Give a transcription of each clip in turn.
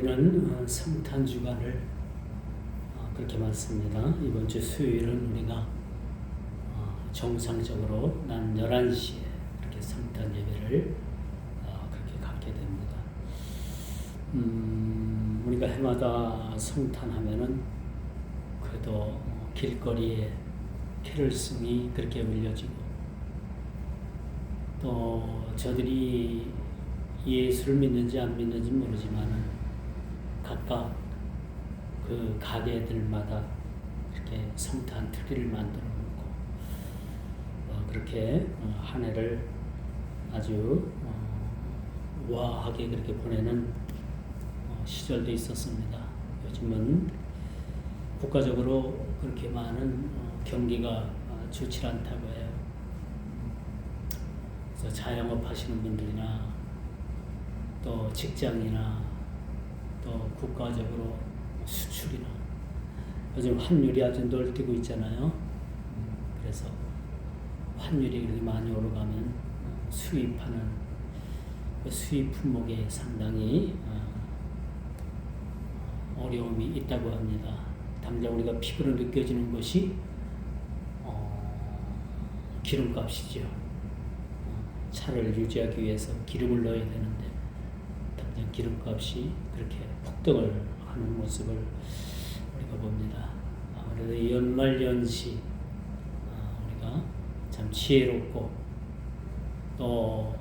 우리는 성탄 주간을 그렇게 맞습니다. 이번 주 수요일은 우리가 정상적으로 난 11시에 그렇게 성탄 예배를 그렇게 갖게 됩니다. 우리가 해마다 성탄하면은 그래도 길거리에 캐럴송이 그렇게 울려지고 또 저들이 예수를 믿는지 안 믿는지 모르지만 각각 그 가게들마다 이렇게 성탄 트리를 만들어 놓고 그렇게 한 해를 아주 우아하게 그렇게 보내는 시절도 있었습니다. 요즘은 국가적으로 그렇게 많은 경기가 좋지 않다고 해요. 그래서 자영업 하시는 분들이나 또 직장이나 또 국가적으로 수출이나 요즘 환율이 아주 널뛰고 있잖아요. 그래서 환율이 그렇게 많이 오르가면 수입하는 그 수입 품목에 상당히 어려움이 있다고 합니다. 당장 우리가 피부로 느껴지는 것이 기름값이죠. 차를 유지하기 위해서 기름을 넣어야 되는데 당장 기름값이 그렇게 폭등을 하는 모습을 우리가 봅니다. 아무래도 연말연시 우리가 참 지혜롭고 또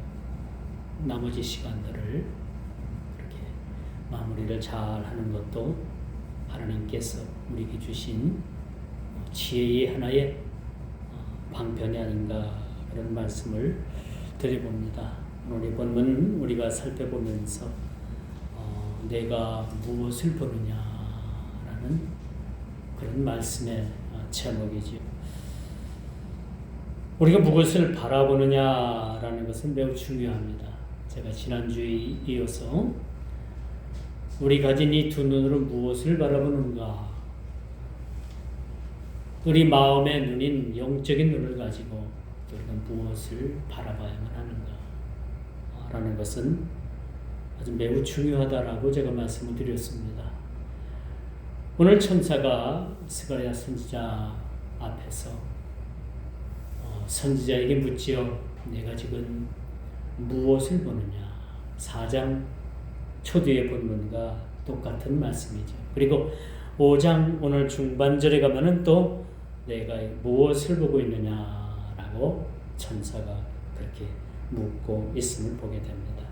나머지 시간들을 그렇게 마무리를 잘 하는 것도 하나님께서 우리에게 주신 지혜의 하나의 방편이 아닌가 그런 말씀을 드려봅니다. 오늘 이 본문 우리가 살펴보면서 내가 무엇을 보느냐라는 그런 말씀의 제목이지요. 우리가 무엇을 바라보느냐라는 것은 매우 중요합니다. 제가 지난주에 이어서 우리 가진 이 두 눈으로 무엇을 바라보는가, 우리 마음의 눈인 영적인 눈을 가지고 우리가 무엇을 바라봐야만 하는가 라는 것은 아주 매우 중요하다라고 제가 말씀을 드렸습니다. 오늘 천사가 스가랴 선지자 앞에서 선지자에게 묻지요. 내가 지금 무엇을 보느냐. 4장 초두의 본문과 똑같은 말씀이죠. 그리고 5장 오늘 중반절에 가면은 또 내가 무엇을 보고 있느냐라고 천사가 그렇게 묻고 있음을 보게 됩니다.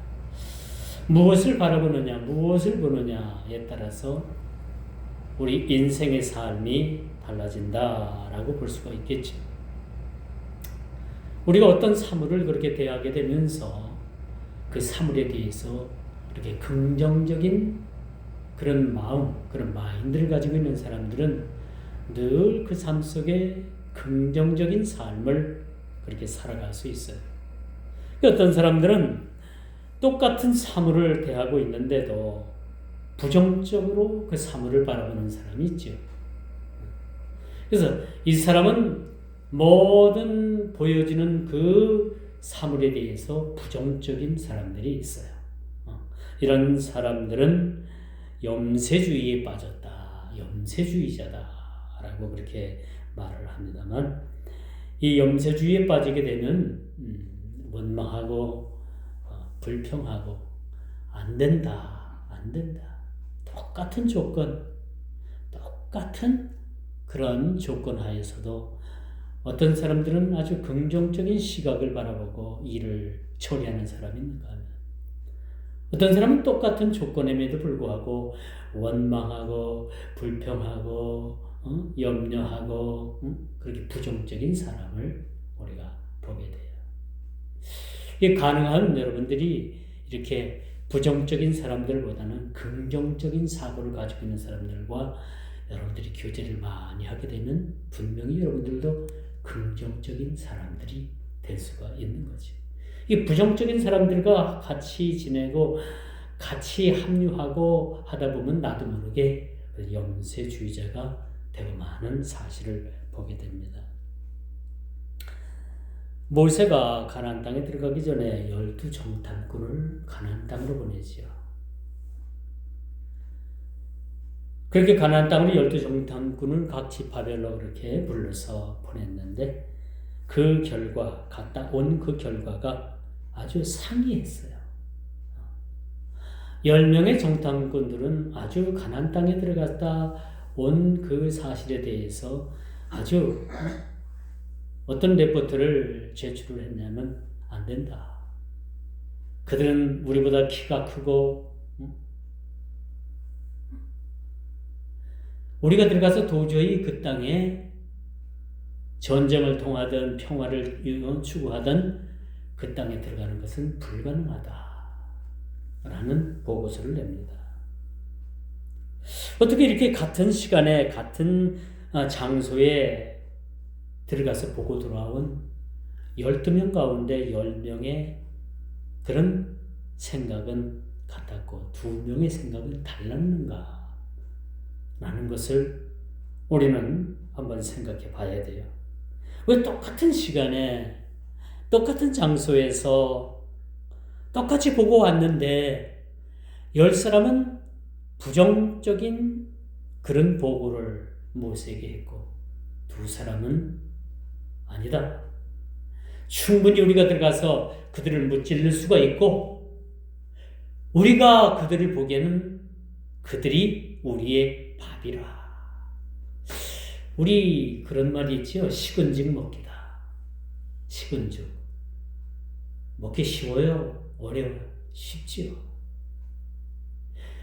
무엇을 바라보느냐, 무엇을 보느냐에 따라서 우리 인생의 삶이 달라진다라고 볼 수가 있겠죠. 우리가 어떤 사물을 그렇게 대하게 되면서 그 사물에 대해서 이렇게 긍정적인 그런 마음, 그런 마인드를 가지고 있는 사람들은 늘 그 삶 속에 긍정적인 삶을 그렇게 살아갈 수 있어요. 어떤 사람들은 똑같은 사물을 대하고 있는데도 부정적으로 그 사물을 바라보는 사람이 있죠. 그래서 이 사람은 모든 보여지는 그 사물에 대해서 부정적인 사람들이 있어요. 이런 사람들은 염세주의에 빠졌다, 염세주의자다라고 그렇게 말을 합니다만, 이 염세주의에 빠지게 되면 원망하고 불평하고 안 된다. 똑같은 조건, 똑같은 그런 조건 하에서도 어떤 사람들은 아주 긍정적인 시각을 바라보고 일을 처리하는 사람이 있는가 하면, 어떤 사람은 똑같은 조건임에도 불구하고 원망하고 불평하고 염려하고 그렇게 부정적인 사람을 우리가 보게 돼요. 이게 가능한 여러분들이 이렇게 부정적인 사람들보다는 긍정적인 사고를 가지고 있는 사람들과 여러분들이 교제를 많이 하게 되면 분명히 여러분들도 긍정적인 사람들이 될 수가 있는 거죠. 이 부정적인 사람들과 같이 지내고 같이 합류하고 하다 보면 나도 모르게 염세주의자가 되고 많은 사실을 보게 됩니다. 모세가 가나안 땅에 들어가기 전에 12 정탐꾼을 가나안 땅으로 보내지요. 그렇게 가나안 땅으로 12정탐꾼을 각 지파별로 그렇게 불러서 보냈는데 그 결과, 갔다 온 그 결과가 아주 상이했어요. 10명의 정탐꾼들은 아주 가나안 땅에 들어갔다 온 그 사실에 대해서 아주 어떤 레포트를 제출을 했냐면 안 된다. 그들은 우리보다 키가 크고 우리가 들어가서 도저히 그 땅에 전쟁을 통하든 평화를 추구하든 그 땅에 들어가는 것은 불가능하다. 라는 보고서를 냅니다. 어떻게 이렇게 같은 시간에 같은 장소에 들어가서 보고 돌아온 12명 가운데 10명의 그런 생각은 같았고 2명의 생각은 달랐는가? 라는 것을 우리는 한번 생각해 봐야 돼요. 왜 똑같은 시간에 똑같은 장소에서 똑같이 보고 왔는데 10사람은 부정적인 그런 보고를 모세에게 했고 2사람은 아니다. 충분히 우리가 들어가서 그들을 무찔릴 수가 있고 우리가 그들을 보기에는 그들이 우리의 밥이라. 우리 그런 말이 있죠. 식은죽 먹기다. 식은죽. 먹기 쉬워요? 어려워요? 쉽지요.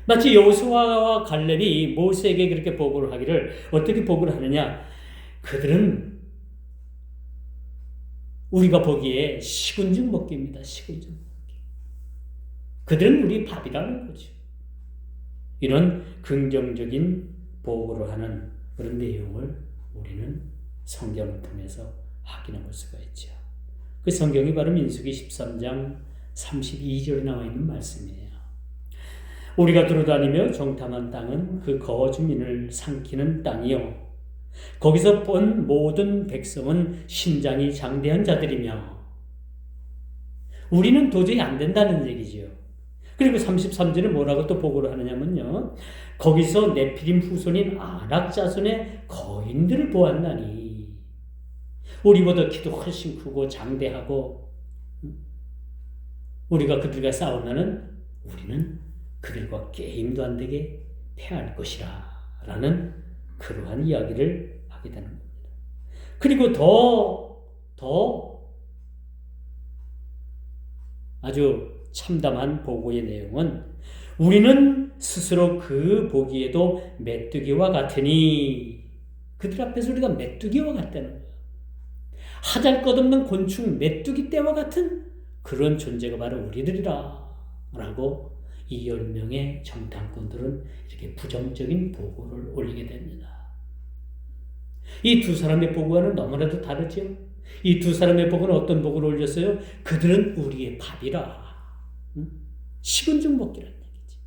마치 여호수아와 갈렙이 모세에게 그렇게 보고를 하기를 어떻게 보고를 하느냐? 그들은 우리가 보기에 식은죽 먹기입니다. 식은죽 먹기. 그들은 우리 밥이라는 거죠. 이런 긍정적인 보고를 하는 그런 내용을 우리는 성경을 통해서 확인해 볼 수가 있죠. 그 성경이 바로 민수기 13장 32절에 나와 있는 말씀이에요. 우리가 두루다니며 정탐한 땅은 그 거주민을 삼키는 땅이요. 거기서 본 모든 백성은 신장이 장대한 자들이며 우리는 도저히 안 된다는 얘기죠. 그리고 33절에 뭐라고 또 보고를 하느냐면요. 거기서 네피림 후손인 아낙 자손의 거인들을 보았나니 우리보다 키도 훨씬 크고 장대하고 우리가 그들과 싸우면은 우리는 그들과 게임도 안 되게 패할 것이라 라는 그러한 이야기를 하게 되는 겁니다. 그리고 더 아주 참담한 보고의 내용은 우리는 스스로 그 보기에도 메뚜기와 같으니 그들 앞에서 우리가 메뚜기와 같다는 거예요. 하잘것없는 곤충 메뚜기 떼와 같은 그런 존재가 바로 우리들이라 라고 이 10명의 정탐꾼들은 이렇게 부정적인 보고를 올리게 됩니다. 이 2사람의 보고와는 너무나도 다르죠. 이 2사람의 보고는 어떤 보고를 올렸어요? 그들은 우리의 밥이라. 식은죽 먹기라는 얘기지.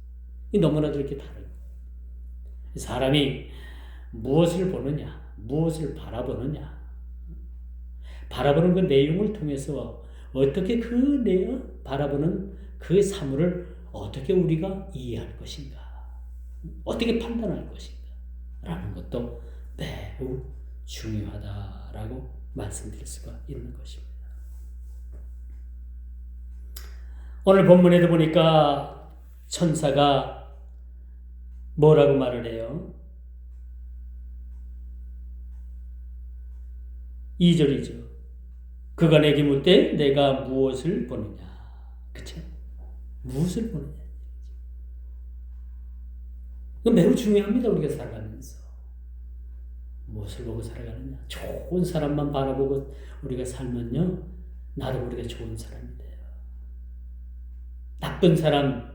이 너무나도 이렇게 다른 사람이 무엇을 보느냐, 무엇을 바라보느냐, 바라보는 그 내용을 통해서 어떻게 그 내용 바라보는 그 사물을 어떻게 우리가 이해할 것인가, 어떻게 판단할 것인가 라는 것도 매우 중요하다라고 말씀드릴 수가 있는 것입니다. 오늘 본문에도 보니까 천사가 뭐라고 말을 해요? 2절이죠. 그가 내게 묻되 내가 무엇을 보느냐. 그쵸? 무엇을 보느냐. 이건 매우 중요합니다. 우리가 살아가면서. 무엇을 보고 살아가느냐. 좋은 사람만 바라보고 우리가 살면요. 나도 모르게 좋은 사람이 돼요. 나쁜 사람,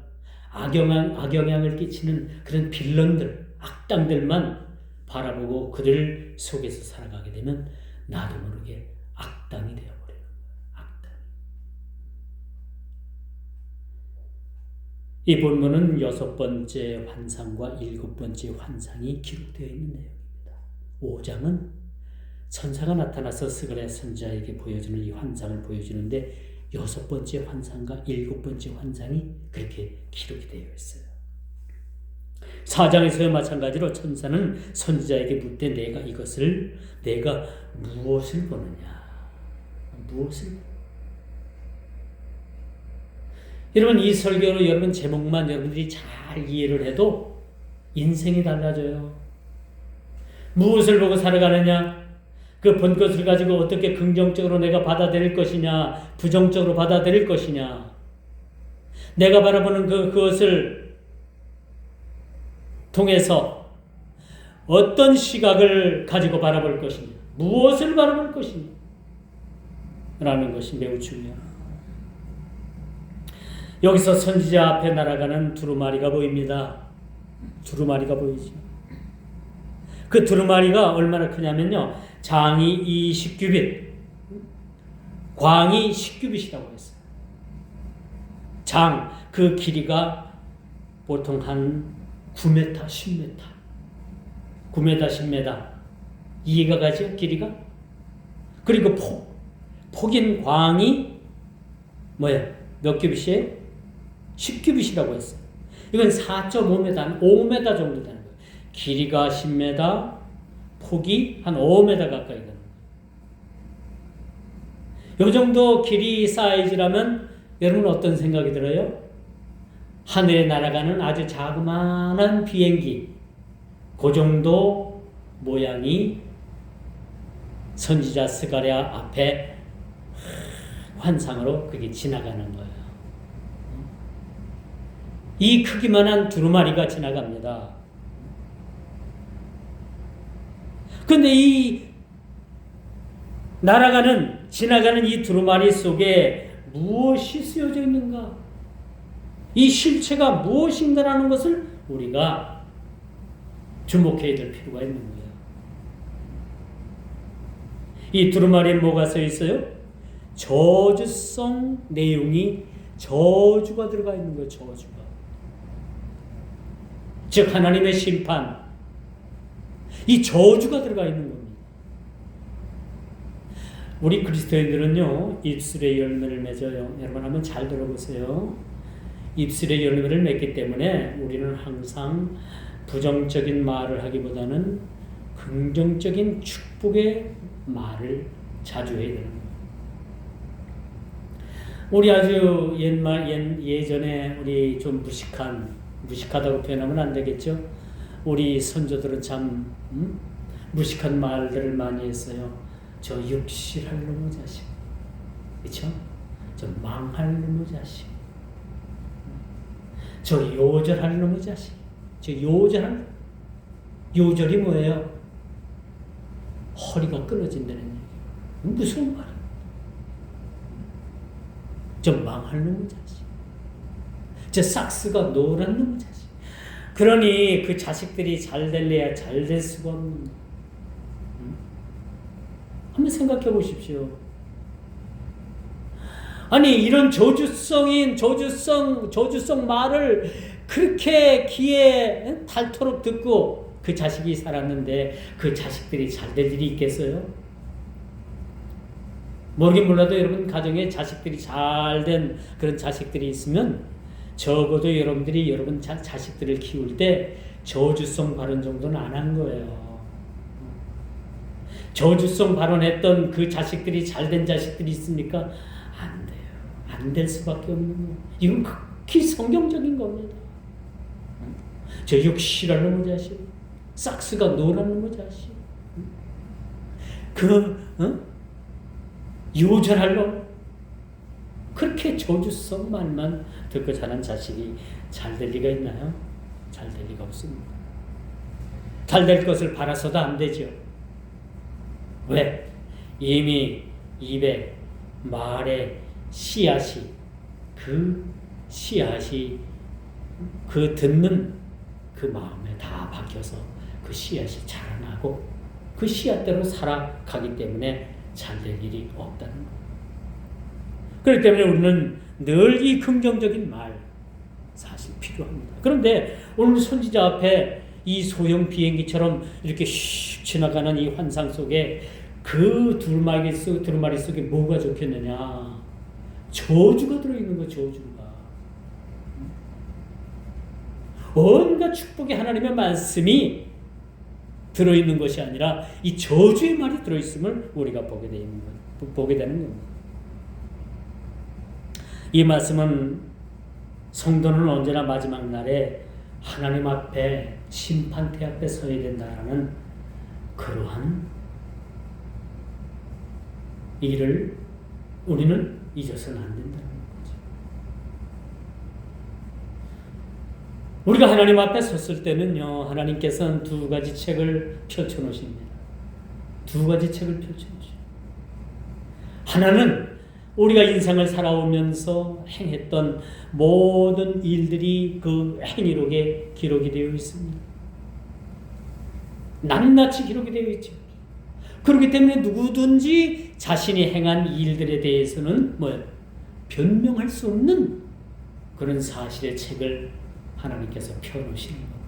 악영향을 끼치는 그런 빌런들, 악당들만 바라보고 그들 속에서 살아가게 되면 나도 모르게 악당이 되어버려요. 악당. 이 본문은 6번째 환상과 7번째 환상이 기록되어 있는 내용입니다. 5장은 천사가 나타나서 스가랴 선지자에게 보여주는 이 환상을 보여주는데 6번째 환상과 7번째 환상이 그렇게 기록이 되어 있어요. 4장에서의 마찬가지로 천사는 선지자에게 묻되 내가 무엇을 보느냐? 무엇을? 여러분, 이 설교로 여러분 제목만 여러분들이 잘 이해를 해도 인생이 달라져요. 무엇을 보고 살아가느냐? 그 본 것을 가지고 어떻게 긍정적으로 내가 받아들일 것이냐, 부정적으로 받아들일 것이냐, 내가 바라보는 그것을 통해서 어떤 시각을 가지고 바라볼 것이냐, 무엇을 바라볼 것이냐 라는 것이 매우 중요합니다. 여기서 선지자 앞에 날아가는 두루마리가 보입니다. 두루마리가 보이죠. 그 두루마리가 얼마나 크냐면요, 장이 20규빗, 광이 10규빗이라고 했어요. 장, 그 길이가 보통 한 9m, 10m, 9m, 10m 이해가 가죠? 길이가. 그리고 폭인 광이 뭐예요? 몇 규빗이에요? 10규빗이라고 했어요. 이건 4.5m, 한 5m 정도 되는 거예요. 길이가 10m, 폭이 한 5m 가까이 되는 거예요. 이 정도 길이 사이즈라면 여러분 어떤 생각이 들어요? 하늘에 날아가는 아주 자그마한 비행기, 그 정도 모양이 선지자 스가랴 앞에 환상으로 그게 지나가는 거예요. 이 크기만한 두루마리가 지나갑니다. 근데 이 지나가는 이 두루마리 속에 무엇이 쓰여져 있는가? 이 실체가 무엇인가라는 것을 우리가 주목해야 될 필요가 있는 거예요. 이 두루마리에 뭐가 써 있어요? 저주성 내용이 저주가 들어가 있는 거예요. 저주가. 즉 하나님의 심판, 이 저주가 들어가 있는 겁니다. 우리 그리스도인들은요, 입술의 열매를 맺어요. 여러분 한번 잘 들어보세요. 입술의 열매를 맺기 때문에 우리는 항상 부정적인 말을 하기보다는 긍정적인 축복의 말을 자주 해야 되는 거예요. 우리 아주 예전에 우리 좀 무식하다고 표현하면 안 되겠죠? 우리 선조들은 참 무식한 말들을 많이 했어요. 저 육실할 놈의 자식, 그렇죠? 저 망할 놈의 자식, 저 요절할 놈의 자식, 저 요절이 뭐예요? 허리가 끊어진다는 얘기예요. 무슨 말이에요? 저 망할 놈의 자식, 저 삭스가 노란 놈의 자식. 그러니 그 자식들이 잘 될래야 잘 될 수가 없는 거예요. 한번 생각해 보십시오. 아니 이런 저주성 말을 그렇게 귀에 닳도록 듣고 그 자식이 살았는데 그 자식들이 잘 될 일이 있겠어요? 모르긴 몰라도 여러분 가정에 자식들이 잘된 그런 자식들이 있으면 적어도 여러분들이 여러분 자식들을 키울 때 저주성 발언 정도는 안 한 거예요. 저주성 발언했던 그 자식들이 잘된 자식들이 있습니까? 안 돼요. 안 될 수밖에 없는 거예요. 이건 극히 성경적인 겁니다. 저 육실할 놈의 자식, 삭스가 노란 놈의 자식, 요절할 놈, 그렇게 저주성 말만 듣고 자란 자식이 잘 될 리가 있나요? 잘 될 리가 없습니다. 잘 될 것을 바라서도 안 되죠. 왜? 이미 입에 말에 씨앗이 그 듣는 그 마음에 다 박혀서 그 씨앗이 자라나고 그 씨앗대로 살아가기 때문에 잘 될 일이 없다는 거예요. 그렇기 때문에 우리는 늘 이 긍정적인 말 사실 필요합니다. 그런데 오늘 선지자 앞에 이 소형 비행기처럼 이렇게 슉 지나가는 이 환상 속에 그 두루마리 속에 뭐가 적혔느냐? 저주가 들어있는 거, 저주가. 온갖 축복의 하나님의 말씀이 들어있는 것이 아니라 이 저주의 말이 들어있음을 우리가 보게 되는 겁니다. 이 말씀은 성도는 언제나 마지막 날에 하나님 앞에 심판대 앞에 서야 된다라는 그러한 일을 우리는 잊어서는 안 된다는 거죠. 우리가 하나님 앞에 섰을 때는요, 하나님께서는 두 가지 책을 펼쳐 놓으십니다. 두 가지 책을 펼쳐 놓으십니다. 하나는 우리가 인생을 살아오면서 행했던 모든 일들이 그 행위록에 기록이 되어 있습니다. 낱낱이 기록이 되어 있죠. 그렇기 때문에 누구든지 자신이 행한 일들에 대해서는 변명할 수 없는 그런 사실의 책을 하나님께서 펴놓으시는 겁니다.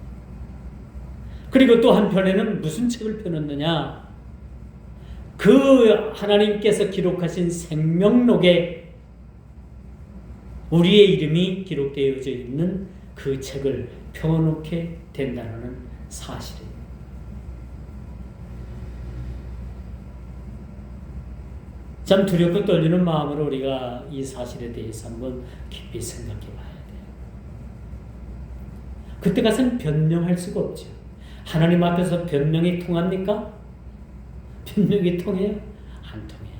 그리고 또 한편에는 무슨 책을 펴놓느냐? 그 하나님께서 기록하신 생명록에 우리의 이름이 기록되어져 있는 그 책을 펴놓게 된다는 사실이에요. 참 두렵고 떨리는 마음으로 우리가 이 사실에 대해서 한번 깊이 생각해 봐야 돼요. 그때 가서는 변명할 수가 없죠. 하나님 앞에서 변명이 통합니까? 변명이 통해요? 안 통해요.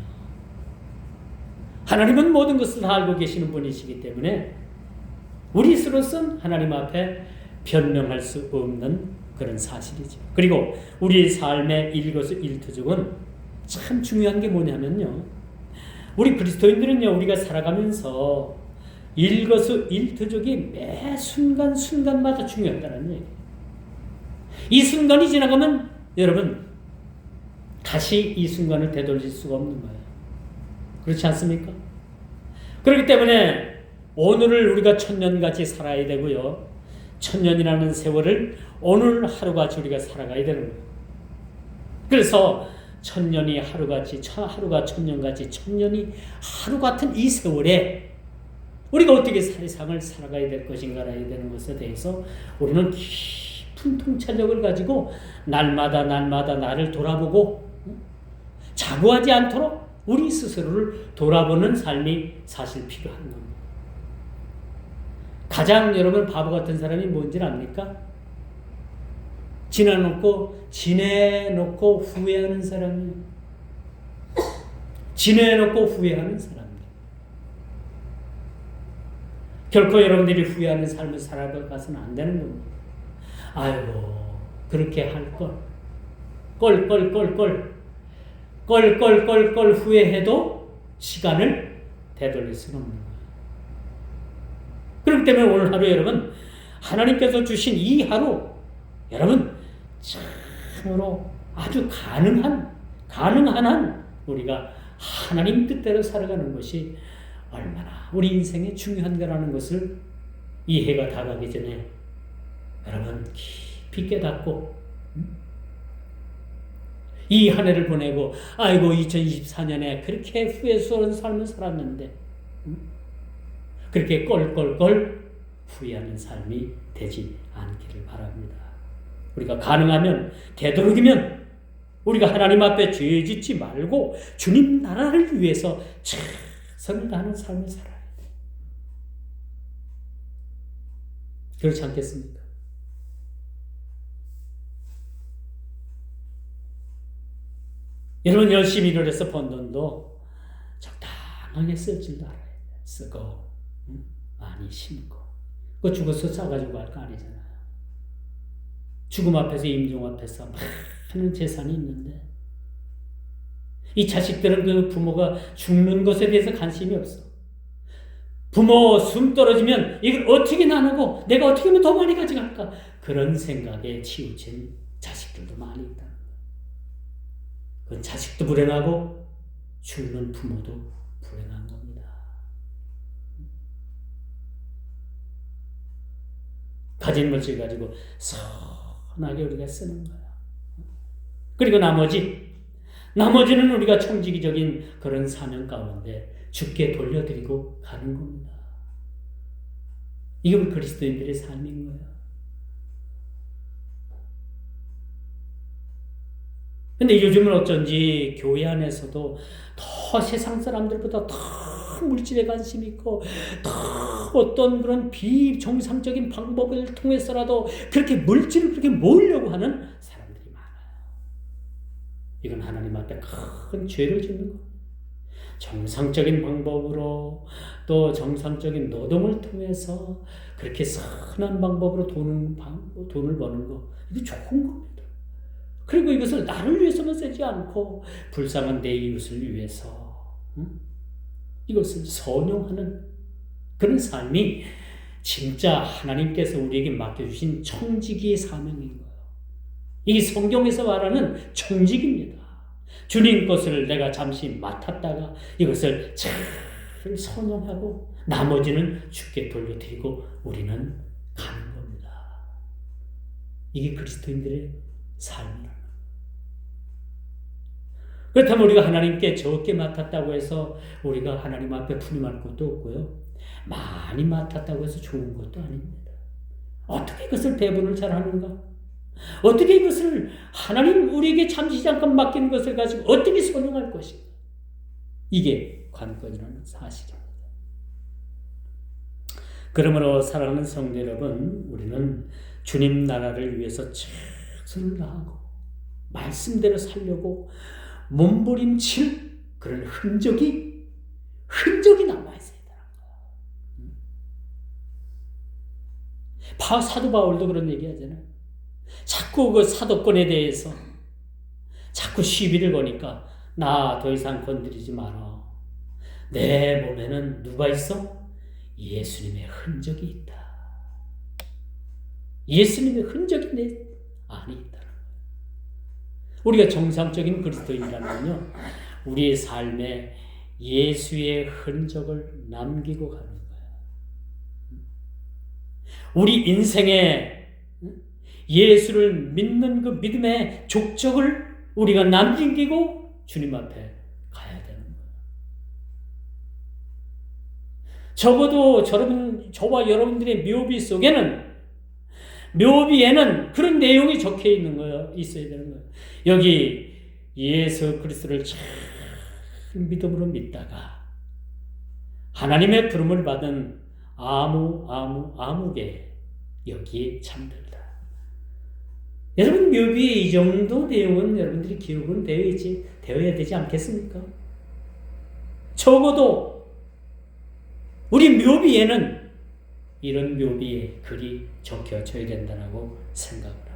하나님은 모든 것을 다 알고 계시는 분이시기 때문에 우리로서는 하나님 앞에 변명할 수 없는 그런 사실이죠. 그리고 우리 삶의 일거수일투족은 참 중요한 게 뭐냐면요, 우리 그리스도인들은요, 우리가 살아가면서 일거수일투족이 매 순간순간마다 중요하다는 얘기예요. 이 순간이 지나가면 여러분 다시 이 순간을 되돌릴 수가 없는 거예요. 그렇지 않습니까? 그렇기 때문에 오늘을 우리가 천년같이 살아야 되고요, 천년이라는 세월을 오늘 하루같이 우리가 살아가야 되는 거예요. 그래서 천년이 하루같이, 하루가 천년같이, 천년이 하루같은 이 세월에 우리가 어떻게 세상을 살아가야 될 것인가라야 되는 것에 대해서 우리는 깊은 통찰력을 가지고 날마다 나를 돌아보고 자고하지 않도록 우리 스스로를 돌아보는 삶이 사실 필요한 겁니다. 가장 여러분 바보 같은 사람이 뭔지 압니까? 지내놓고 후회하는 사람이에요. 지내놓고 후회하는 사람이에요. 결코 여러분들이 후회하는 삶을 살아가서는 안 되는 겁니다. 아이고, 그렇게 할 걸 후회해도 시간을 되돌릴 수는 없는 거예요. 그렇기 때문에 오늘 하루 여러분, 하나님께서 주신 이 하루, 여러분 참으로 아주 가능한 한 우리가 하나님 뜻대로 살아가는 것이 얼마나 우리 인생에 중요한가라는 것을 이 해가 다가기 전에 여러분 깊이 깨닫고 이 한 해를 보내고 아이고 2024년에 그렇게 후회스러운 삶을 살았는데 그렇게 껄껄껄 후회하는 삶이 되지 않기를 바랍니다. 우리가 가능하면 되도록이면 우리가 하나님 앞에 죄 짓지 말고 주님 나라를 위해서 최선을 다하는 삶을 살아야 돼. 그렇지 않겠습니까? 여러분 열심히 일을 해서 번 돈도 적당하게 쓸 줄도 알아야 돼. 쓰고 많이 심고 그거 죽어서 싸가지고 갈 거 아니잖아요. 죽음 앞에서 임종 앞에서 많은 재산이 있는데 이 자식들은 그 부모가 죽는 것에 대해서 관심이 없어. 부모 숨 떨어지면 이걸 어떻게 나누고 내가 어떻게 하면 더 많이 가져갈까, 그런 생각에 치우친 자식들도 많이 있다. 그건 자식도 불행하고 죽는 부모도 불행한 겁니다. 가진 것을 가지고 선하게 우리가 쓰는 거야. 그리고 나머지는 우리가 청지기적인 그런 사명 가운데 주께 돌려드리고 가는 겁니다. 이게 우리 그리스도인들의 삶인 거예요. 근데 요즘은 어쩐지 교회 안에서도 더 세상 사람들보다 더 물질에 관심 있고 더 어떤 그런 비정상적인 방법을 통해서라도 그렇게 물질을 그렇게 모으려고 하는 사람들이 많아요. 이건 하나님 앞에 큰 죄를 짓는 거. 정상적인 방법으로 또 정상적인 노동을 통해서 그렇게 선한 방법으로 돈을 버는 거, 이게 좋은 겁니다. 그리고 이것을 나를 위해서만 쓰지 않고 불쌍한 내 이웃을 위해서 이것을 선용하는 그런 삶이 진짜 하나님께서 우리에게 맡겨주신 청지기의 사명인 거예요. 이 성경에서 말하는 청지기입니다. 주님 것을 내가 잠시 맡았다가 이것을 잘 선용하고 나머지는 주께 돌려드리고 우리는 가는 겁니다. 이게 그리스도인들의 삶이라. 그렇다면 우리가 하나님께 적게 맡았다고 해서 우리가 하나님 앞에 푸짐할 것도 없고요. 많이 맡았다고 해서 좋은 것도 아닙니다. 어떻게 그것을 배분을 잘하는가? 어떻게 이것을 하나님 우리에게 잠시 잠깐 맡기는 것을 가지고 어떻게 선용할 것인가? 이게 관건이라는 사실입니다. 그러므로 사랑하는 성도 여러분, 우리는 주님 나라를 위해서 최선을 다하고 말씀대로 살려고 몸부림칠 그런 흔적이 남아 있어야 되는 거예요. 사도 바울도 그런 얘기 하잖아요. 자꾸 그 사도권에 대해서 자꾸 시비를 거니까 나 더 이상 건드리지 마라. 내 몸에는 누가 있어? 예수님의 흔적이 있다. 예수님의 흔적이 내 안에 있다. 우리가 정상적인 그리스도인이라면요, 우리의 삶에 예수의 흔적을 남기고 가는 거야. 우리 인생에 예수를 믿는 그 믿음의 족적을 우리가 남기고 주님 앞에 가야 되는 거예요. 적어도 저와 여러분들의 묘비 속에는, 묘비에는 그런 내용이 적혀 있는 거예요. 있어야 되는 거예요. 여기 예수 그리스도를 참 믿음으로 믿다가 하나님의 부름을 받은 아무개 여기에 잠들다. 여러분, 묘비에 이 정도 내용은 여러분들이 기억은 되어야 되지 않겠습니까? 적어도 우리 묘비에는 이런 묘비의 글이 적혀져야 된다고 생각을 합니다.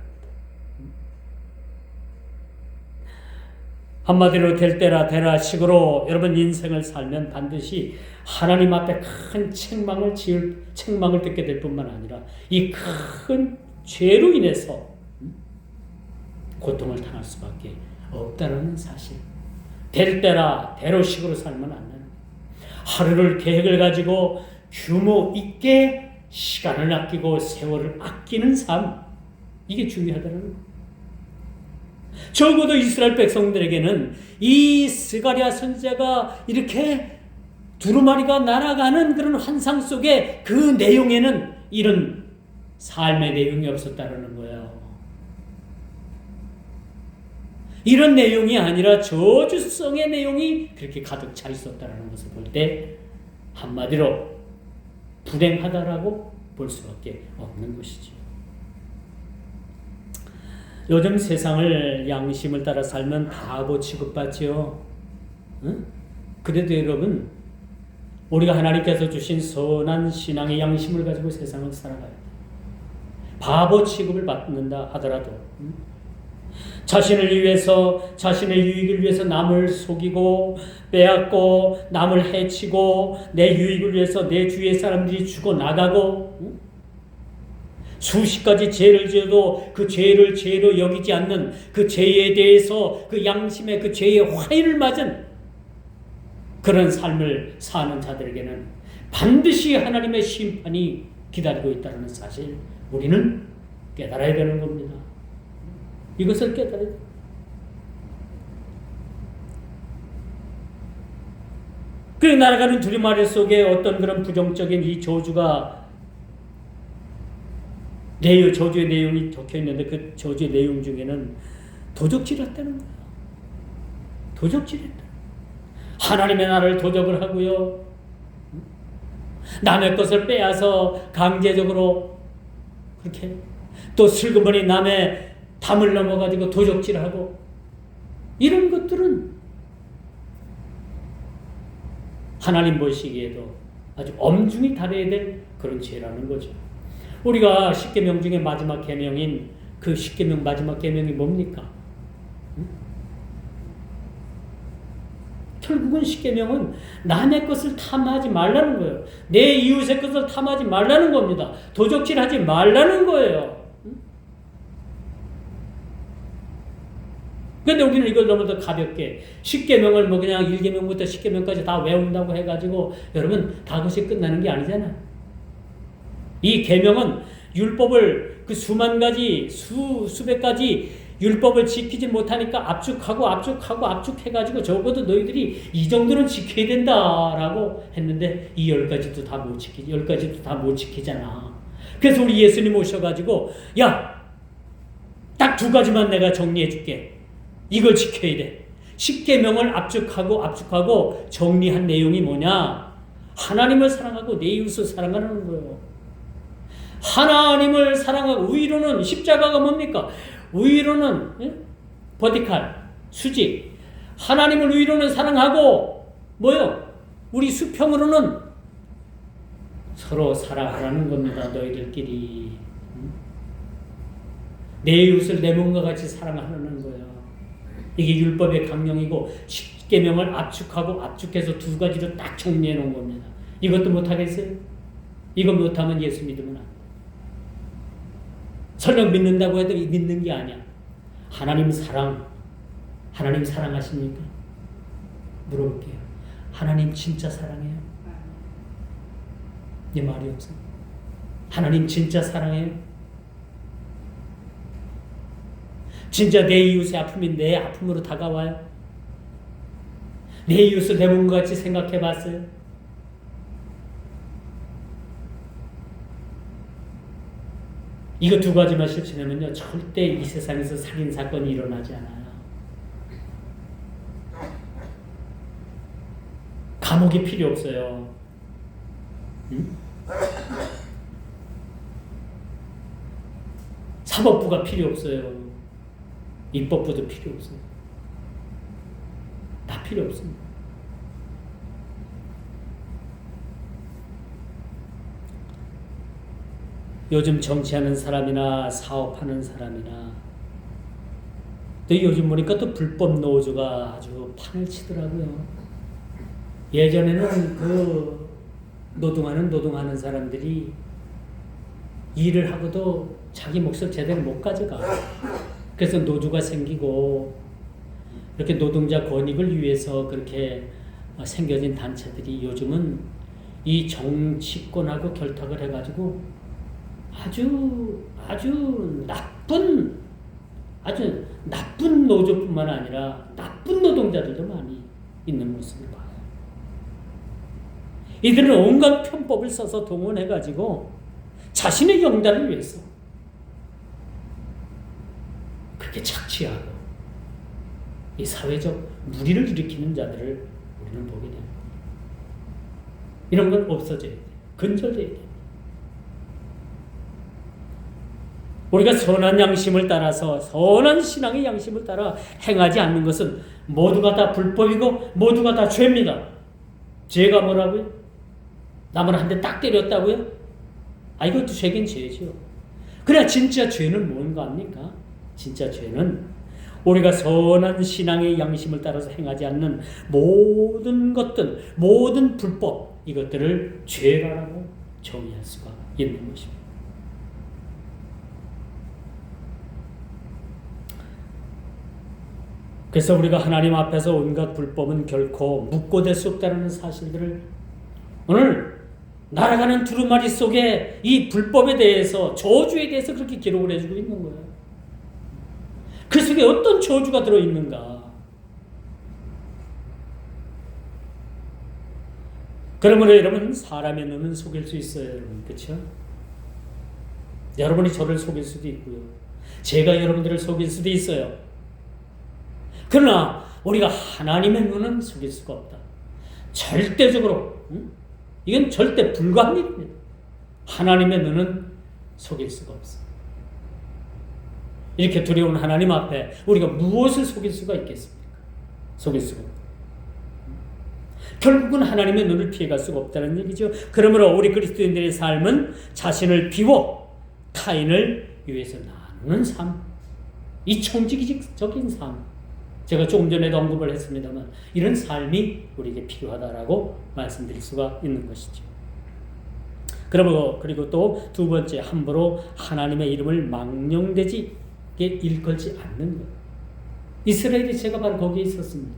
한마디로 될 때라 되라 식으로 여러분 인생을 살면 반드시 하나님 앞에 큰 책망을 듣게 될 뿐만 아니라 이 큰 죄로 인해서 고통을 당할 수밖에 없다는 사실. 될 때라 대로식으로 살면 안 되는, 하루를 계획을 가지고 규모 있게 시간을 아끼고 세월을 아끼는 삶, 이게 중요하다는 거예요. 적어도 이스라엘 백성들에게는 이 스가랴 선지자가 이렇게 두루마리가 날아가는 그런 환상 속에 그 내용에는 이런 삶의 내용이 없었다는 거예요. 이런 내용이 아니라 저주성의 내용이 그렇게 가득 차 있었다는 것을 볼 때 한마디로 불행하다라고 볼 수밖에 없는 것이죠. 요즘 세상을 양심을 따라 살면 바보 취급받지요. 응? 그래도 여러분, 우리가 하나님께서 주신 선한 신앙의 양심을 가지고 세상을 살아가야 돼. 바보 취급을 받는다 하더라도 자신을 위해서, 자신의 유익을 위해서 남을 속이고 빼앗고 남을 해치고 내 유익을 위해서 내 주위의 사람들이 죽어나가고 수십 가지 죄를 지어도 그 죄를 죄로 여기지 않는 그 죄에 대해서 그 양심의 그 죄의 화해를 맞은 그런 삶을 사는 자들에게는 반드시 하나님의 심판이 기다리고 있다는 사실, 우리는 깨달아야 되는 겁니다. 이것을 깨달아야 돼요. 그 날아가는 두루마리 속에 어떤 그런 부정적인 이 저주의 내용이 적혀 있는데 그 저주의 내용 중에는 도적질했다는 거예요. 도적질했다. 하나님의 나라를 도적을 하고요. 남의 것을 빼앗아 강제적으로 그렇게 또 슬그머니 남의 담을 넘어가지고 도적질하고 이런 것들은 하나님 보시기에도 아주 엄중히 다뤄야 될 그런 죄라는 거죠. 우리가 십계명 중에 마지막 계명인 그 십계명 마지막 계명이 뭡니까? 결국은 십계명은 남의 것을 탐하지 말라는 거예요. 내 이웃의 것을 탐하지 말라는 겁니다. 도적질하지 말라는 거예요. 근데 우리는 이걸 너무 더 가볍게 십계명을 뭐 그냥 1계명부터 10계명까지 다 외운다고 해가지고 여러분 다 그것이 끝나는 게 아니잖아요. 이 계명은 율법을 그 수만 가지 수백 가지 율법을 지키지 못하니까 압축해가지고 적어도 너희들이 이 정도는 지켜야 된다라고 했는데 이 10가지도 다 못 지키지 10가지도 다 못 지키잖아. 그래서 우리 예수님 오셔가지고 야 딱 2가지만 내가 정리해 줄게. 이걸 지켜야 돼. 십계명을 압축하고 정리한 내용이 뭐냐? 하나님을 사랑하고 내 이웃을 사랑하는 거예요. 하나님을 사랑하고 위로는 십자가가 뭡니까? 위로는 버티칼 수직. 하나님을 위로는 사랑하고 뭐요? 우리 수평으로는 서로 사랑하라는 겁니다. 너희들끼리 내 이웃을 내 몸과 같이 사랑하는 거예요. 이게 율법의 강령이고 십계명을 압축해서 2가지로 딱 정리해 놓은 겁니다. 이것도 못하겠어요? 이거 못하면 예수 믿으면 안 돼. 설령 믿는다고 해도 믿는 게 아니야. 하나님 사랑하십니까? 물어볼게요. 하나님 진짜 사랑해요? 이 말이 없어. 하나님 진짜 사랑해요? 진짜 내 이웃의 아픔이 내 아픔으로 다가와요? 내 이웃을 내 몸과 같이 생각해 봤어요? 이거 2가지만 실천하면요 절대 이 세상에서 살인사건이 일어나지 않아요. 감옥이 필요 없어요. 응? 사법부가 필요 없어요. 입법부도 필요 없어요. 다 필요 없습니다. 요즘 정치하는 사람이나 사업하는 사람이나 또 요즘 보니까 또 불법 노조가 아주 판을 치더라고요. 예전에는 그 노동하는 사람들이 일을 하고도 자기 몫을 제대로 못 가져가. 그래서 노조가 생기고 이렇게 노동자 권익을 위해서 그렇게 생겨진 단체들이 요즘은 이 정치권하고 결탁을 해가지고 아주 나쁜 노조뿐만 아니라 나쁜 노동자들도 많이 있는 모습을 봐요. 이들은 온갖 편법을 써서 동원해가지고 자신의 영달을 위해서 그렇게 착취하고 이 사회적 무리를 일으키는 자들을 우리는 보게 됩니다. 이런 건 없어져야 돼요. 근절돼야 돼요. 우리가 선한 양심을 따라서 선한 신앙의 양심을 따라 행하지 않는 것은 모두가 다 불법이고 모두가 다 죄입니다. 죄가 뭐라고요? 남을 한 대 딱 때렸다고요? 이것도 죄긴 죄죠. 그래야 진짜 죄는 뭔가 합니까? 진짜 죄는 우리가 선한 신앙의 양심을 따라서 행하지 않는 모든 것들, 모든 불법 이것들을 죄라고 정의할 수가 있는 것입니다. 그래서 우리가 하나님 앞에서 온갖 불법은 결코 묵고될 수 없다는 사실들을 오늘 날아가는 두루마리 속에 이 불법에 대해서 저주에 대해서 그렇게 기록을 해주고 있는 거예요. 그 속에 어떤 저주가 들어있는가. 그러므로 여러분 사람의 눈은 속일 수 있어요. 여러분 그렇죠? 여러분이 저를 속일 수도 있고요. 제가 여러분들을 속일 수도 있어요. 그러나 우리가 하나님의 눈은 속일 수가 없다. 절대적으로, 이건 절대 불가한 일입니다. 하나님의 눈은 속일 수가 없어. 이렇게 두려운 하나님 앞에 우리가 무엇을 속일 수가 있겠습니까? 속일 수가 없다. 결국은 하나님의 눈을 피해갈 수가 없다는 얘기죠. 그러므로 우리 그리스도인들의 삶은 자신을 비워 타인을 위해서 나누는 삶, 이 총직적인 삶, 제가 조금 전에도 언급을 했습니다만 이런 삶이 우리에게 필요하다라고 말씀드릴 수가 있는 것이죠. 그리고 또 두 번째, 함부로 하나님의 이름을 망령되지 일컬지 않는 것. 이스라엘이 제가 바로 거기에 있었습니다.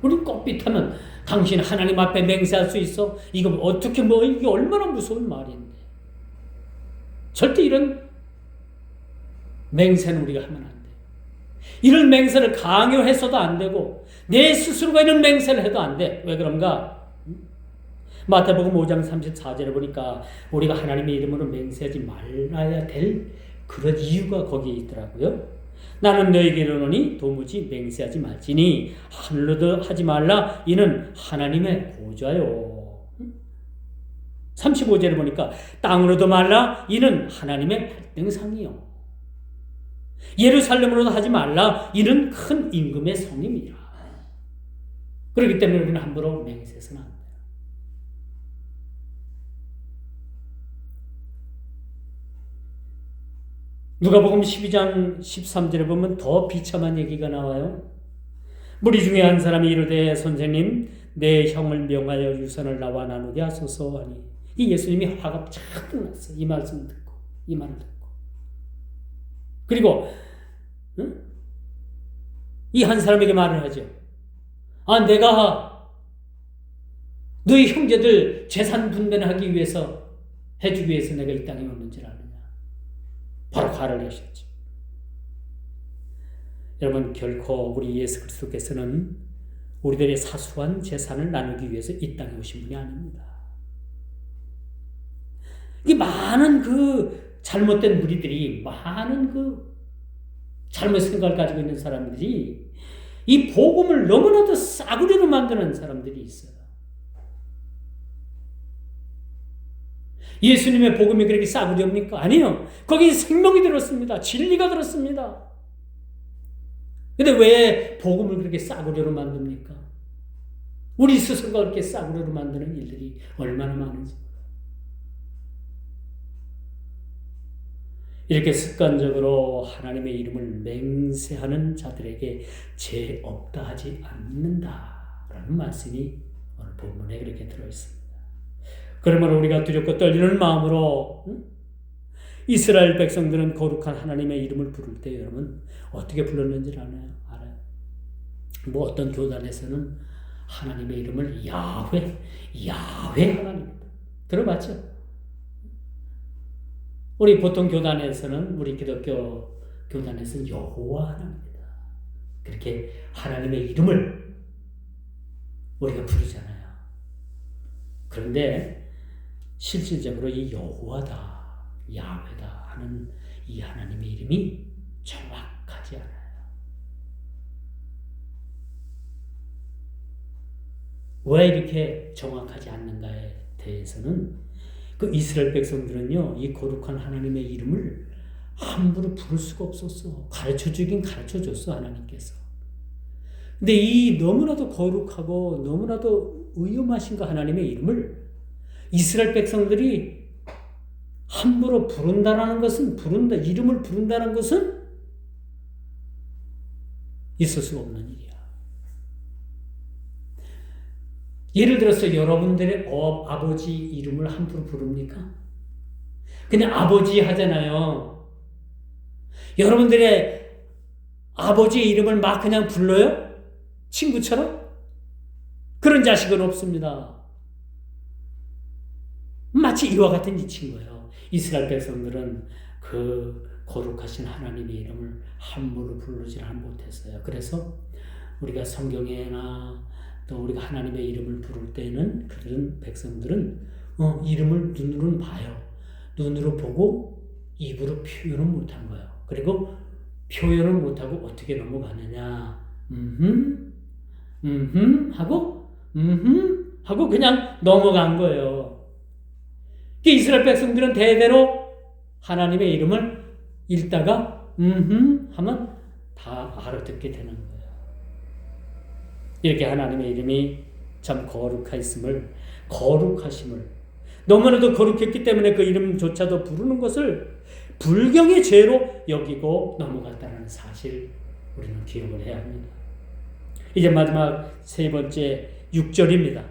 우리 꼽깃하면 당신 하나님 앞에 맹세할 수 있어? 이거 어떻게 이게 얼마나 무서운 말인데. 절대 이런 맹세는 우리가 하면 안 돼. 이런 맹세를 강요해서도 안 되고 내 스스로가 이런 맹세를 해도 안 돼. 왜 그런가? 마태복음 5장 34절에 보니까 우리가 하나님의 이름으로 맹세하지 말아야 될 그런 이유가 거기에 있더라고요. 나는 너에게 이르노니 도무지 맹세하지 말지니 하늘로도 하지 말라. 이는 하나님의 보좌요. 35절에 보니까 땅으로도 말라. 이는 하나님의 발등상이요. 예루살렘으로도 하지 말라. 이는 큰 임금의 성임이라. 그렇기 때문에 우리는 함부로 맹세해서는 안 돼요. 누가복음 12장 13절에 보면 더 비참한 얘기가 나와요. 무리 중에 한 사람이 이르되 선생님 내 형을 명하여 유산을 나와 나누게 하소서 하니 이 예수님이 화가 잔뜩 났어요. 이 말씀을 듣고 이 말을 듣고 그리고 이 한 사람에게 말을 하죠. 내가 너희 형제들 재산 분배하기 위해서 해주기 위해서 내가 이 땅에 오는 줄 아느냐. 바로 화를 내셨죠. 여러분 결코 우리 예수 그리스도께서는 우리들의 사소한 재산을 나누기 위해서 이 땅에 오신 분이 아닙니다. 이 많은 그 잘못된 무리들이 많은 그 잘못 생각을 가지고 있는 사람들이 이 복음을 너무나도 싸구려로 만드는 사람들이 있어요. 예수님의 복음이 그렇게 싸구려입니까? 아니요. 거기 생명이 들었습니다. 진리가 들었습니다. 근데 왜 복음을 그렇게 싸구려로 만듭니까? 우리 스스로가 그렇게 싸구려로 만드는 일들이 얼마나 많은지. 이렇게 습관적으로 하나님의 이름을 맹세하는 자들에게 죄 없다 하지 않는다라는 말씀이 오늘 본문에 그렇게 들어있습니다. 그러면 우리가 두렵고 떨리는 마음으로 이스라엘 백성들은 거룩한 하나님의 이름을 부를 때 여러분 어떻게 불렀는지 알아요? 뭐 어떤 교단에서는 하나님의 이름을 야훼 하나님 들어봤죠? 우리 보통 교단에서는 우리 기독교 교단에서는 여호와 하나님입니다. 그렇게 하나님의 이름을 우리가 부르잖아요. 그런데 실질적으로 이 여호와다, 야훼다 하는 이 하나님의 이름이 정확하지 않아요. 왜 이렇게 정확하지 않는가에 대해서는 그 이스라엘 백성들은요, 이 거룩한 하나님의 이름을 함부로 부를 수가 없었어. 가르쳐주긴 가르쳐줬어, 하나님께서. 근데 이 너무나도 거룩하고 너무나도 위험하신 그 하나님의 이름을 이스라엘 백성들이 함부로 부른다라는 것은, 이름을 부른다는 것은 있을 수 없는 일이야. 예를 들어서 여러분들의 아버지 이름을 함부로 부릅니까? 그냥 아버지 하잖아요. 여러분들의 아버지의 이름을 막 그냥 불러요? 친구처럼? 그런 자식은 없습니다. 마치 이와 같은 이치인 거예요. 이스라엘 백성들은 그 거룩하신 하나님의 이름을 함부로 부르지 못했어요. 그래서 우리가 성경에나 또 우리가 하나님의 이름을 부를 때는 그런 백성들은 이름을 눈으로는 봐요. 눈으로 보고 입으로 표현은 못한 거예요. 그리고 표현을 못하고 어떻게 넘어가느냐. 하고 그냥 넘어간 거예요. 이스라엘 백성들은 대대로 하나님의 이름을 읽다가 하면 다 알아듣게 되는 거예요. 이렇게 하나님의 이름이 참 거룩하심을 너무나도 거룩했기 때문에 그 이름조차도 부르는 것을 불경의 죄로 여기고 넘어갔다는 사실 우리는 기억을 해야 합니다. 이제 마지막 세 번째 6절입니다.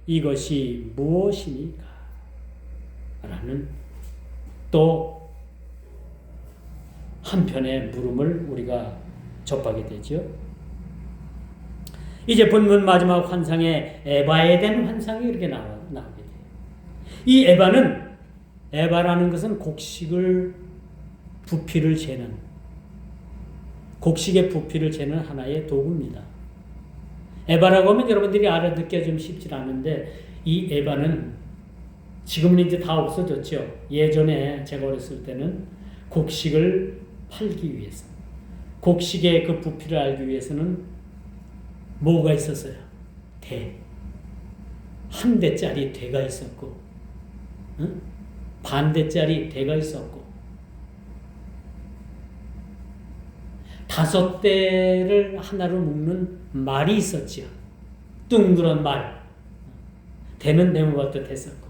이것이 무엇이니까? 라는 또 한편의 물음을 우리가 접하게 되죠. 이제 본문 마지막 환상에 에바에 대한 환상이 이렇게 나오게 돼요. 이 에바라는 것은 곡식의 부피를 재는 하나의 도구입니다. 에바라고 하면 여러분들이 알아듣기가 좀 쉽지 않은데 이 에바는 지금은 이제 다 없어졌죠. 예전에 제가 어렸을 때는 곡식을 팔기 위해서 곡식의 그 부피를 알기 위해서는 뭐가 있었어요? 한 대짜리 대가 있었고 반 대짜리 대가 있었고 5대를 하나로 묶는 말이 있었지요. 둥그런 말. 대는 네모밭도 됐었고.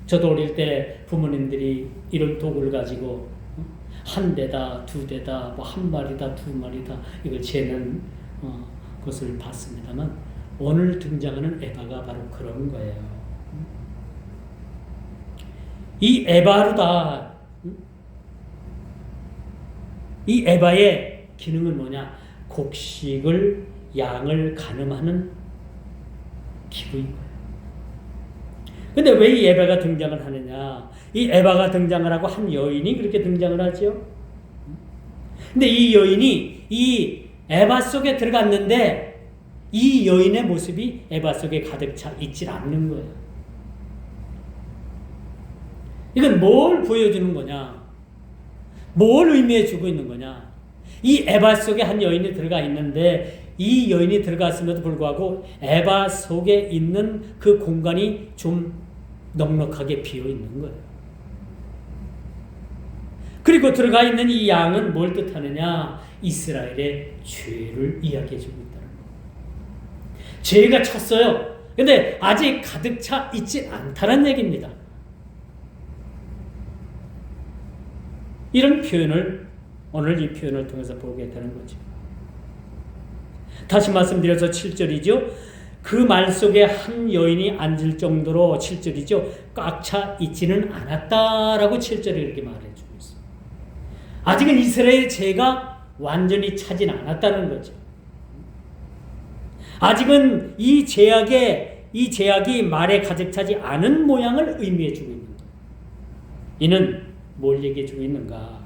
저도 어릴 때 부모님들이 이런 도구를 가지고 한 대다, 두 대다, 뭐 한 마리다, 두 마리다 이걸 재는 것을 봤습니다만 오늘 등장하는 에바가 바로 그런 거예요. 이 에바르다. 이 에바의 기능은 뭐냐? 곡식을 양을 가늠하는 기구인 거예요. 근데 왜 이 에바가 등장을 하느냐? 이 에바가 등장을 하고 한 여인이 그렇게 등장을 하죠. 근데 이 여인이 이 에바 속에 들어갔는데 이 여인의 모습이 에바 속에 가득 차 있질 않는 거예요. 이건 뭘 보여주는 거냐? 뭘 의미해 주고 있는 거냐? 이 에바 속에 한 여인이 들어가 있는데 이 여인이 들어갔음에도 불구하고 에바 속에 있는 그 공간이 좀 넉넉하게 비어 있는 거예요. 그리고 들어가 있는 이 양은 뭘 뜻하느냐? 이스라엘의 죄를 이야기해 주고 있다는 거예요. 죄가 찼어요. 근데 아직 가득 차 있지 않다는 얘기입니다. 이런 표현을 오늘 이 표현을 통해서 보게 되는 거죠. 다시 말씀드려서 7절이죠. 그 말 속에 한 여인이 앉을 정도로 7절이죠. 꽉 차 있지는 않았다라고 7절에 이렇게 말해주고 있어요. 아직은 이스라엘의 죄가 완전히 차진 않았다는 거죠. 아직은 이 제약이 말에 가득 차지 않은 모양을 의미해 주고 있는 거예요. 이는 뭘 얘기해 주고 있는가?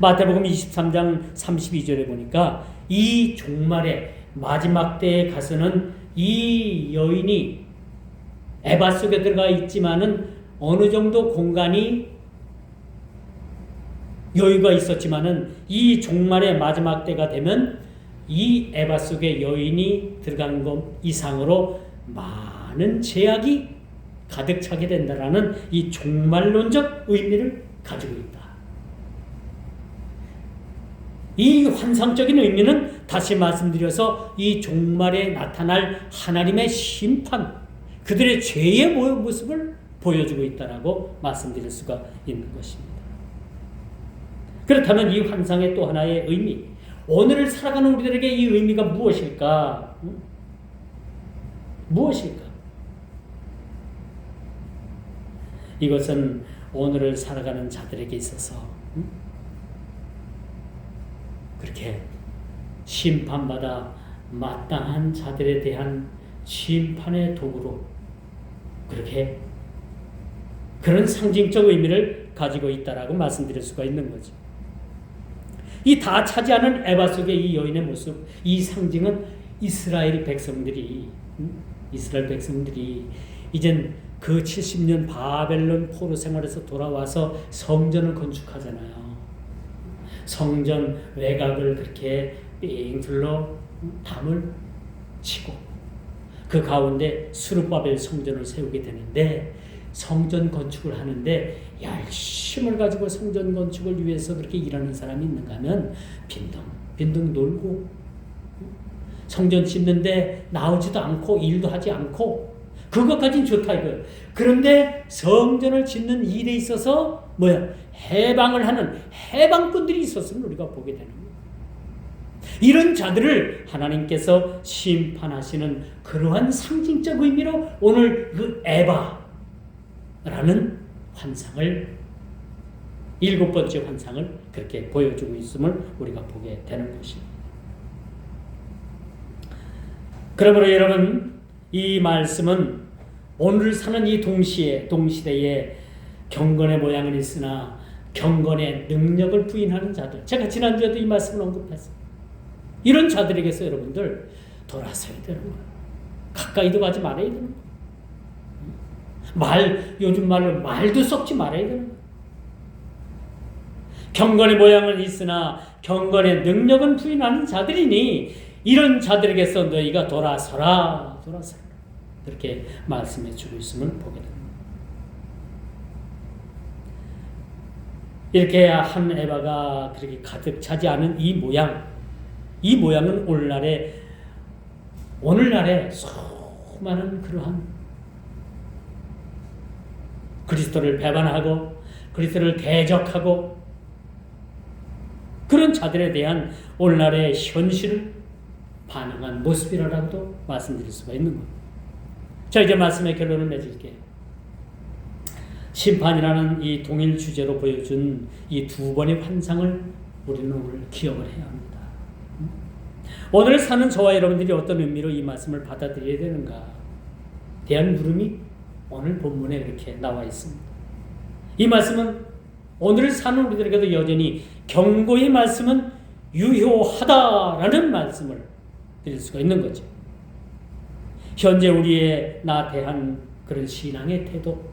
마태복음 23장 32절에 보니까 이 종말의 마지막 때에 가서는 이 여인이 에바 속에 들어가 있지만은 어느 정도 공간이 여유가 있었지만은 이 종말의 마지막 때가 되면 이 에바 속에 여인이 들어간 것 이상으로 많은 제약이 가득 차게 된다라는 이 종말론적 의미를 가지고 있다. 이 환상적인 의미는 다시 말씀드려서 이 종말에 나타날 하나님의 심판, 그들의 죄의 모습을 보여주고 있다라고 말씀드릴 수가 있는 것입니다. 그렇다면 이 환상의 또 하나의 의미, 오늘을 살아가는 우리들에게 이 의미가 무엇일까? 무엇일까? 이것은 오늘을 살아가는 자들에게 있어서 그렇게 심판받아 마땅한 자들에 대한 심판의 도구로 그렇게 그런 상징적 의미를 가지고 있다라고 말씀드릴 수가 있는 거죠. 이 다 차지하는 에바 속의 이 여인의 모습, 이 상징은 이스라엘 백성들이 이젠 그 70년 바벨론 포로 생활에서 돌아와서 성전을 건축하잖아요. 성전 외곽을 그렇게 삥 둘러 담을 치고 그 가운데 스룹바벨 성전을 세우게 되는데, 성전 건축을 하는데 열심을 가지고 성전 건축을 위해서 그렇게 일하는 사람이 있는가 하면 빈둥 놀고 성전 짓는데 나오지도 않고 일도 하지 않고 그것까진 좋다 이거예요. 그런데 성전을 짓는 일에 있어서 해방을 하는 해방꾼들이 있었으면 우리가 보게 되는 거예요. 이런 자들을 하나님께서 심판하시는 그러한 상징적 의미로 오늘 그 에바라는 환상을, 7번째 환상을 그렇게 보여주고 있음을 우리가 보게 되는 것입니다. 그러므로 여러분, 이 말씀은 오늘 사는 이 동시대에 경건의 모양은 있으나 경건의 능력을 부인하는 자들, 제가 지난주에도 이 말씀을 언급했어요. 이런 자들에게서 여러분들 돌아서야 되는 거예요. 가까이도 가지 말아야 되는 거예요. 요즘 말로 말도 섞지 말아야 되는 거예요. 경건의 모양은 있으나 경건의 능력은 부인하는 자들이니 이런 자들에게서 너희가 돌아서라. 그렇게 말씀해 주고 있음을 보게 됩니다. 이렇게 한 에바가 그렇게 가득 차지 않은 이 모양은 오늘날에 수많은 그러한 그리스도를 배반하고 그리스도를 대적하고 그런 자들에 대한 오늘날의 현실을 반응한 모습이라고도 말씀드릴 수가 있는 겁니다. 자, 이제 말씀의 결론을 맺을게요. 심판이라는 이 동일 주제로 보여준 이 두 번의 환상을 우리는 오늘 기억을 해야 합니다. 오늘 사는 저와 여러분들이 어떤 의미로 이 말씀을 받아들여야 되는가 대한 물음이 오늘 본문에 이렇게 나와 있습니다. 이 말씀은 오늘 사는 우리들에게도 여전히 경고의 말씀은 유효하다라는 말씀을 드릴 수가 있는 거죠. 현재 우리의 나 대한 그런 신앙의 태도,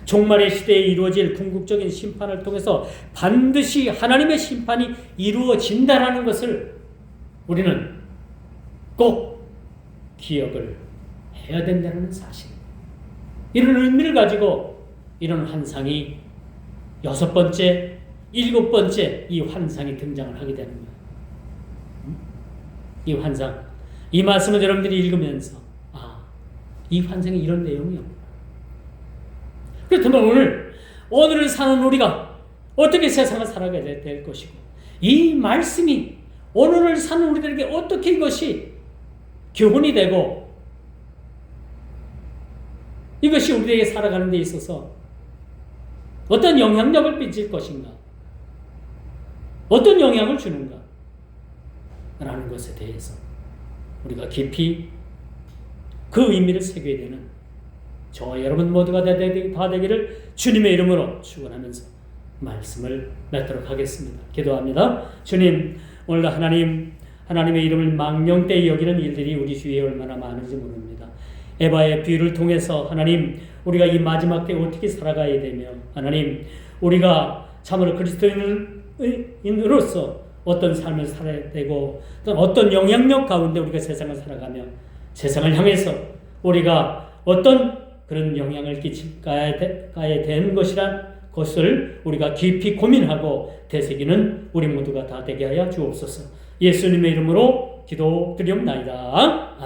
종말의 시대에 이루어질 궁극적인 심판을 통해서 반드시 하나님의 심판이 이루어진다라는 것을 우리는 꼭 기억을 해야 된다는 사실. 이런 의미를 가지고 이런 환상이 6번째, 7번째 이 환상이 등장을 하게 되는 거예요. 이 환상, 이 말씀을 여러분들이 읽으면서 이 환상이 이런 내용이요. 그렇다면 오늘을 사는 우리가 어떻게 세상을 살아가야 될 것이고 이 말씀이 오늘을 사는 우리들에게 어떻게 이것이 교훈이 되고 이것이 우리에게 살아가는 데 있어서 어떤 영향력을 끼칠 것인가, 어떤 영향을 주는가 라는 것에 대해서 우리가 깊이 그 의미를 새겨야 되는 저와 여러분 모두가 다 되기를 주님의 이름으로 축원하면서 말씀을 맺도록 하겠습니다. 기도합니다. 주님, 오늘도 하나님의 이름을 망령되이 여기는 일들이 우리 주위에 얼마나 많은지 모릅니다. 에바의 비유를 통해서 하나님, 우리가 이 마지막 때에 어떻게 살아가야 되며 하나님, 우리가 참으로 그리스도인으로서 어떤 삶을 살아야 되고 어떤 영향력 가운데 우리가 세상을 살아가며 세상을 향해서 우리가 어떤 그런 영향을 끼칠까야 되는 것을 우리가 깊이 고민하고 되새기는 우리 모두가 다 되게 하여 주옵소서. 예수님의 이름으로 기도드리옵나이다.